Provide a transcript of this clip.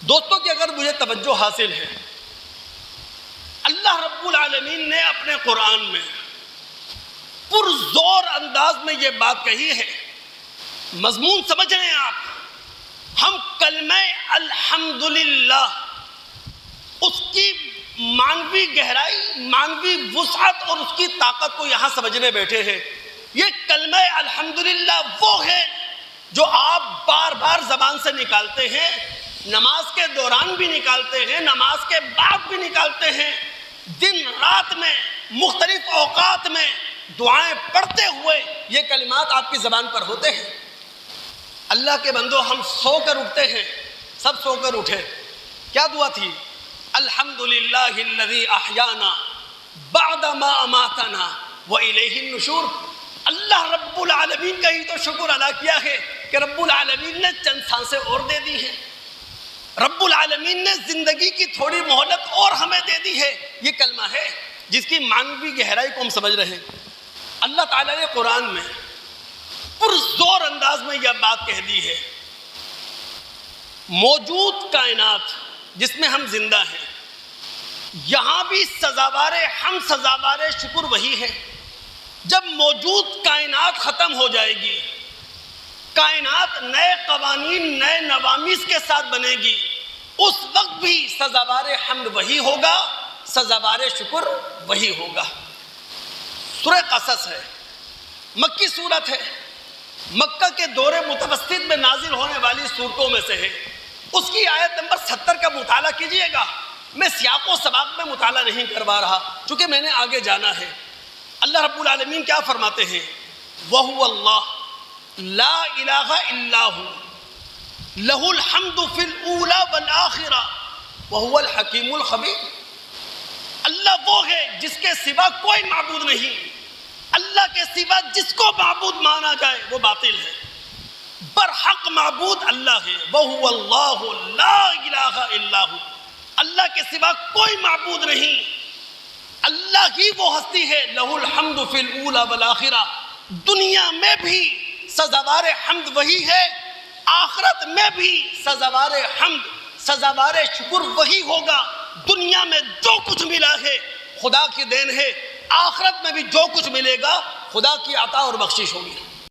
دوستوں کی اگر مجھے توجہ حاصل ہے، اللہ رب العالمین نے اپنے قرآن میں پرزور انداز میں یہ بات کہی ہے، مضمون سمجھ رہے ہیں آپ؟ ہم کلمہ الحمدللہ اس کی معنوی گہرائی، معنوی وسعت اور اس کی طاقت کو یہاں سمجھنے بیٹھے ہیں۔ یہ کلمہ الحمدللہ وہ ہے جو آپ بار بار زبان سے نکالتے ہیں، نماز کے دوران بھی نکالتے ہیں، نماز کے بعد بھی نکالتے ہیں، دن رات میں مختلف اوقات میں دعائیں پڑھتے ہوئے یہ کلمات آپ کی زبان پر ہوتے ہیں۔ اللہ کے بندو، ہم سو کر اٹھتے ہیں، سب سو کر اٹھے، کیا دعا تھی؟ الحمدللہ الذی احیانا بعد ما اماتنا والیہ النشور۔ اللہ رب العالمین کا ہی تو شکر ادا کیا ہے کہ رب العالمین نے چند سانسیں اور دے دی ہیں، رب العالمین نے زندگی کی تھوڑی مہلت اور ہمیں دے دی ہے۔ یہ کلمہ ہے جس کی معنوی گہرائی کو ہم سمجھ رہے ہیں۔ اللہ تعالیٰ نے قرآن میں پرزور انداز میں یہ بات کہہ دی ہے، موجود کائنات جس میں ہم زندہ ہیں، یہاں بھی سزاوار ہم سزاوار شکر وہی ہے۔ جب موجود کائنات ختم ہو جائے گی، کائنات نئے قوانین، نئے نوامیس کے ساتھ بنے گی، اس وقت بھی سزاوار حمد وہی ہوگا، سزاوار شکر وہی ہوگا۔ سورہ قصص ہے، مکی صورت ہے، مکہ کے دور متوسط میں نازل ہونے والی صورتوں میں سے ہے۔ اس کی آیت نمبر 70 کا مطالعہ کیجئے گا۔ میں سیاق و سباق میں مطالعہ نہیں کروا رہا چونکہ میں نے آگے جانا ہے۔ اللہ رب العالمین کیا فرماتے ہیں؟ وَهُوَ اللَّهُ لَا إِلَٰهَ إِلَّا هُوَ لَهُ الْحَمْدُ فِي الْأُولَى وَالْآخِرَةِ وَهُوَ الْحَكِيمُ الْخَبِيرُ۔ اللہ وہ ہے جس کے سوا کوئی معبود نہیں، اللہ کے سوا جس کو معبود مانا جائے وہ باطل ہے، برحق معبود اللہ ہے۔ وَهُوَ اللَّهُ لَا إِلَٰهَ إِلَّا هُوَ، اللہ کے سوا کوئی معبود نہیں، اللہ ہی وہ ہستی ہے۔ لَهُ الْحَمْدُ فِي الْأُولَى وَالْآخِرَةِ، دنیا میں بھی سزاوار حمد وہی ہے، آخرت میں بھی سزاوار حمد، سزاوار شکر وہی ہوگا۔ دنیا میں جو کچھ ملا ہے خدا کی دین ہے، آخرت میں بھی جو کچھ ملے گا خدا کی عطا اور بخشش ہوگی۔